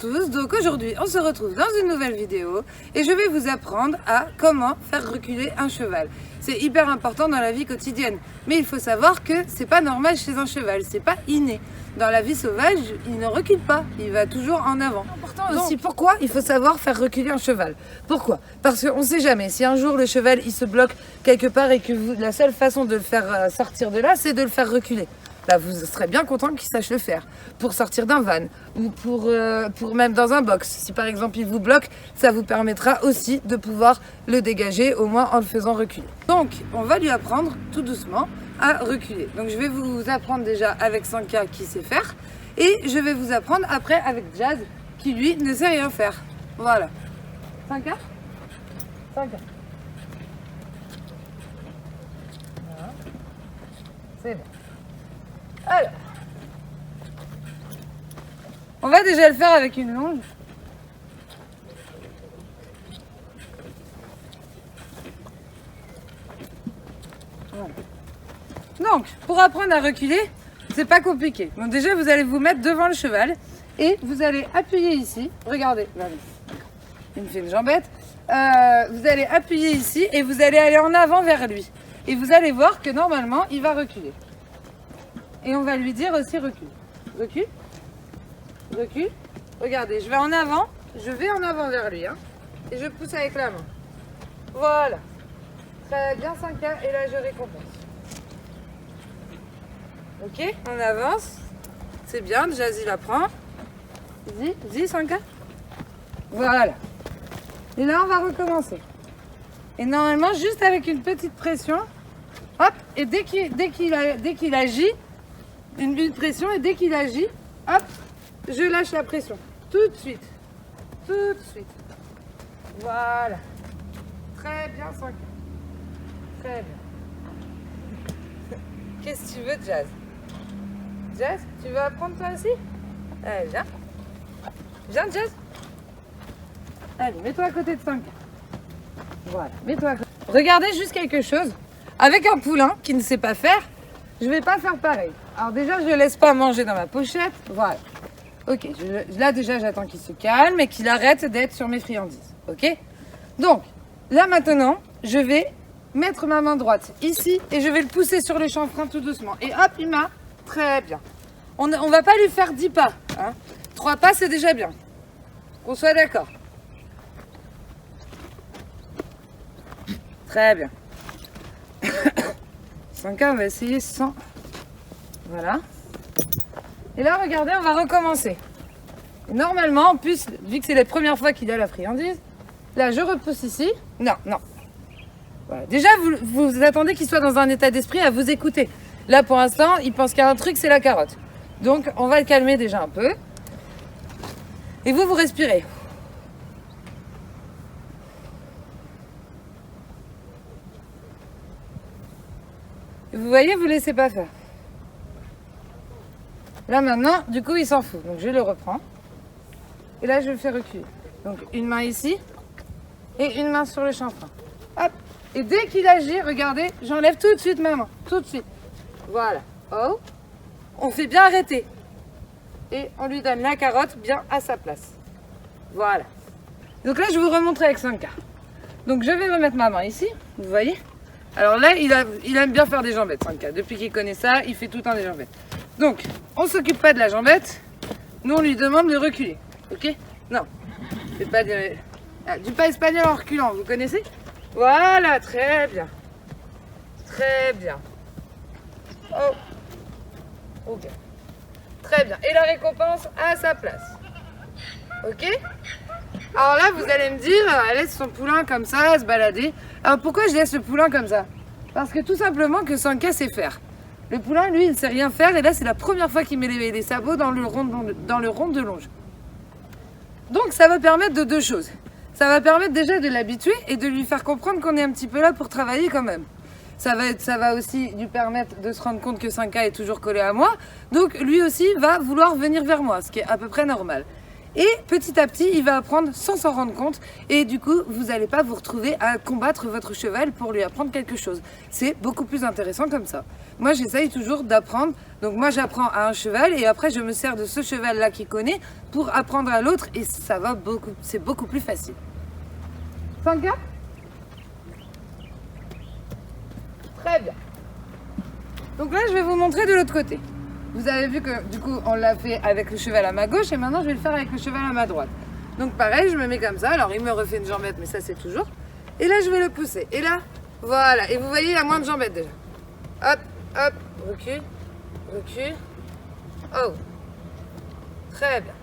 tous, donc aujourd'hui on se retrouve dans une nouvelle vidéo et je vais vous apprendre à comment faire reculer un cheval. C'est hyper important dans la vie quotidienne, mais il faut savoir que c'est pas normal chez un cheval, c'est pas inné. Dans la vie sauvage, il ne recule pas, il va toujours en avant. Important aussi, pourquoi il faut savoir faire reculer un cheval? Pourquoi? Parce qu'on ne sait jamais, si un jour le cheval il se bloque quelque part et que la seule façon de le faire sortir de là, c'est de le faire reculer. Là, vous serez bien content qu'il sache le faire pour sortir d'un van ou pour même dans un box. Si par exemple il vous bloque, ça vous permettra aussi de pouvoir le dégager, au moins en le faisant reculer. Donc, on va lui apprendre tout doucement à reculer. Donc, je vais vous apprendre déjà avec Sanka qui sait faire et je vais vous apprendre après avec Jazz qui lui ne sait rien faire. Voilà. Sanka ? Sanka. Voilà. C'est bon. Alors, on va déjà le faire avec une longe. Voilà. Donc, pour apprendre à reculer, c'est pas compliqué. Donc déjà, vous allez vous mettre devant le cheval et vous allez appuyer ici. Regardez, il me fait une jambette. Vous allez appuyer ici et vous allez aller en avant vers lui. Et vous allez voir que normalement, il va reculer. Et on va lui dire aussi recule. Recule. Recule. Regardez, je vais en avant vers lui. Hein, et je pousse avec la main. Voilà. Très bien, Sanka. Et là, je récompense. Ok, on avance. C'est bien, Jazz, il apprend. Vas-y, Sanka. Voilà. Et là, on va recommencer. Et normalement, juste avec une petite pression, hop, et dès qu'il agit, une pression, et dès qu'il agit, hop, je lâche la pression. Tout de suite. Tout de suite. Voilà. Très bien, Sanka. Très bien. Qu'est-ce que tu veux, Jazz? Jazz, tu veux apprendre toi aussi? Allez, viens. Viens, Jazz. Allez, mets-toi à côté de Sanka. Voilà, mets-toi à côté. Regardez juste quelque chose. Avec un poulain qui ne sait pas faire, je ne vais pas faire pareil. Alors déjà, je ne laisse pas manger dans ma pochette. Voilà. Ok, là déjà, j'attends qu'il se calme et qu'il arrête d'être sur mes friandises. Ok? Donc, là maintenant, je vais mettre ma main droite ici et je vais le pousser sur le chanfrein tout doucement. Et hop, il m'a. Très bien. On ne va pas lui faire 10 pas. Hein. 3 pas, c'est déjà bien. Qu'on soit d'accord. Très bien. Sanka, on va essayer sans... Voilà. Et là, regardez, on va recommencer. Et normalement, en plus, vu que c'est la première fois qu'il a la friandise, là, je repousse ici. Non, non. Voilà. Déjà, vous attendez qu'il soit dans un état d'esprit à vous écouter. Là, pour l'instant, il pense qu'il y a un truc, c'est la carotte. Donc, on va le calmer déjà un peu. Et vous respirez. Vous voyez, vous ne laissez pas faire. Là maintenant, du coup, il s'en fout. Donc je le reprends. Et là, je le fais reculer. Donc une main ici et une main sur le chanfrein. Hop. Et dès qu'il agit, regardez, j'enlève tout de suite ma main. Tout de suite. Voilà. Oh. On fait bien arrêter. Et on lui donne la carotte bien à sa place. Voilà. Donc là, je vous remontre avec Sanka. Donc je vais remettre ma main ici. Vous voyez? Alors là, il aime bien faire des jambettes, Sanka. Depuis qu'il connaît ça, il fait tout le temps des jambettes. Donc, on ne s'occupe pas de la jambette. Nous, on lui demande de reculer. Ok? Non. C'est pas du pas espagnol en reculant, vous connaissez? Voilà, très bien. Très bien. Oh. Ok. Très bien. Et la récompense à sa place. Ok? Alors là, vous allez me dire, elle laisse son poulain comme ça, se balader. Alors pourquoi je laisse le poulain comme ça? Parce que tout simplement que Sanka sait faire. Le poulain, lui, il ne sait rien faire. Et là, c'est la première fois qu'il met les sabots dans le rond de longe. Donc, ça va permettre de 2 choses. Ça va permettre déjà de l'habituer et de lui faire comprendre qu'on est un petit peu là pour travailler quand même. Ça va aussi lui permettre de se rendre compte que Sanka est toujours collé à moi. Donc, lui aussi va vouloir venir vers moi, ce qui est à peu près normal. Et petit à petit, il va apprendre sans s'en rendre compte. Et du coup, vous n'allez pas vous retrouver à combattre votre cheval pour lui apprendre quelque chose. C'est beaucoup plus intéressant comme ça. Moi, j'essaye toujours d'apprendre. Donc moi, j'apprends à un cheval et après, je me sers de ce cheval-là qui connaît pour apprendre à l'autre. Et ça va beaucoup, c'est beaucoup plus facile. Sanka? Très bien. Donc là, je vais vous montrer de l'autre côté. Vous avez vu que du coup, on l'a fait avec le cheval à ma gauche et maintenant, je vais le faire avec le cheval à ma droite. Donc pareil, je me mets comme ça. Alors, il me refait une jambette, mais ça, c'est toujours. Et là, je vais le pousser. Et là, voilà. Et vous voyez, il y a moins de jambette déjà. Hop, hop, recule, recule. Oh, très bien.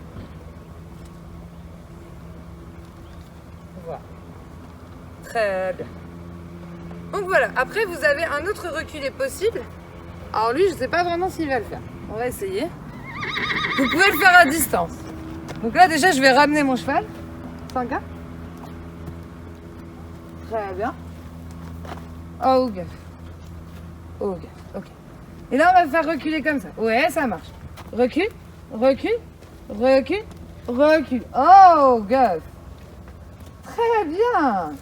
Voilà. Très bien. Donc voilà, après vous avez un autre reculé possible. Alors lui, je ne sais pas vraiment s'il va le faire. On va essayer. Vous pouvez le faire à distance. Donc là déjà, je vais ramener mon cheval. 5 Très bien. Oh, ok. Ok, ok. Et là, on va faire reculer comme ça. Ouais, ça marche. Recule, recule, recule, recule. Oh, gaffe. Très bien.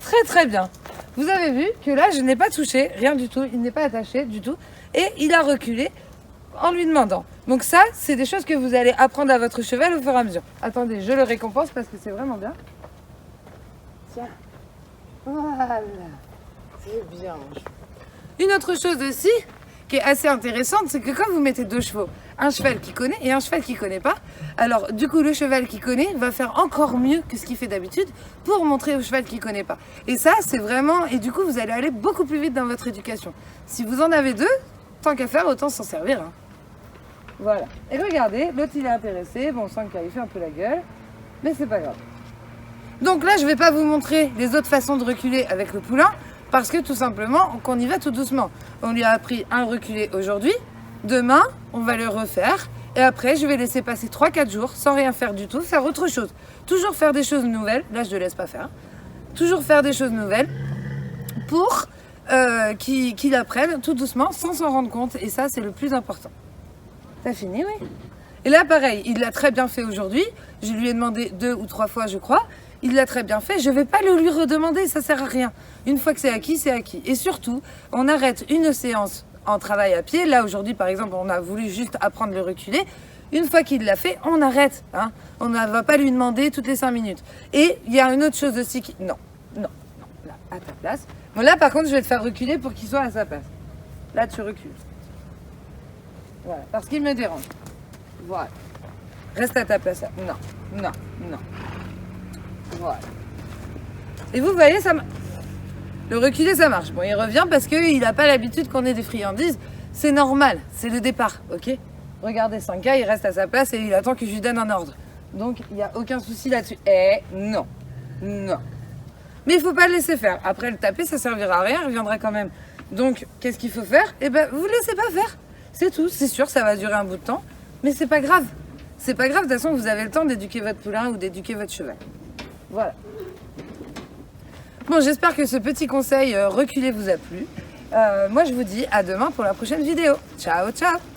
Très, très bien. Vous avez vu que là, je n'ai pas touché, rien du tout. Il n'est pas attaché du tout. Et il a reculé en lui demandant. Donc ça, c'est des choses que vous allez apprendre à votre cheval au fur et à mesure. Attendez, je le récompense parce que c'est vraiment bien. Tiens. Voilà. C'est bien. Une autre chose aussi, qui est assez intéressante, c'est que quand vous mettez deux chevaux, un cheval qui connaît et un cheval qui connaît pas, alors du coup le cheval qui connaît va faire encore mieux que ce qu'il fait d'habitude pour montrer au cheval qui connaît pas. Et ça c'est vraiment, et du coup vous allez aller beaucoup plus vite dans votre éducation. Si vous en avez deux, tant qu'à faire, autant s'en servir. Hein. Voilà. Et regardez, l'autre il est intéressé, bon on sent qu'il fait un peu la gueule, mais c'est pas grave. Donc là je vais pas vous montrer les autres façons de reculer avec le poulain, parce que tout simplement, qu'on y va tout doucement. On lui a appris un reculé aujourd'hui. Demain, on va le refaire. Et après, je vais laisser passer 3-4 jours sans rien faire du tout, faire autre chose. Toujours faire des choses nouvelles. Là, je ne le laisse pas faire. Toujours faire des choses nouvelles pour qu'il apprenne tout doucement sans s'en rendre compte. Et ça, c'est le plus important. T'as fini, oui? Et là, pareil, il l'a très bien fait aujourd'hui. Je lui ai demandé 2 ou 3 fois, je crois. Il l'a très bien fait. Je ne vais pas le lui redemander, ça ne sert à rien. Une fois que c'est acquis, c'est acquis. Et surtout, on arrête une séance en travail à pied. Là, aujourd'hui, par exemple, on a voulu juste apprendre le reculer. Une fois qu'il l'a fait, on arrête. Hein. On ne va pas lui demander toutes les 5 minutes. Et il y a une autre chose aussi qui... Non, là, à ta place. Bon, là, par contre, je vais te faire reculer pour qu'il soit à sa place. Là, tu recules. Voilà, parce qu'il me dérange. Voilà. Reste à ta place. Non. Voilà. Et vous voyez, le reculer, ça marche. Bon, il revient parce qu'il n'a pas l'habitude qu'on ait des friandises. C'est normal, c'est le départ, ok? Regardez, Sanka, il reste à sa place et il attend que je lui donne un ordre. Donc, il n'y a aucun souci là-dessus. Non. Mais il ne faut pas le laisser faire. Après, le taper, ça ne servira à rien, il reviendra quand même. Donc, qu'est-ce qu'il faut faire? Eh bien, vous ne le laissez pas faire. C'est tout. C'est sûr, ça va durer un bout de temps. Mais c'est pas grave. C'est pas grave, de toute façon, vous avez le temps d'éduquer votre poulain ou d'éduquer votre cheval. Voilà. Bon, j'espère que ce petit conseil reculé vous a plu. Moi, je vous dis à demain pour la prochaine vidéo. Ciao, ciao!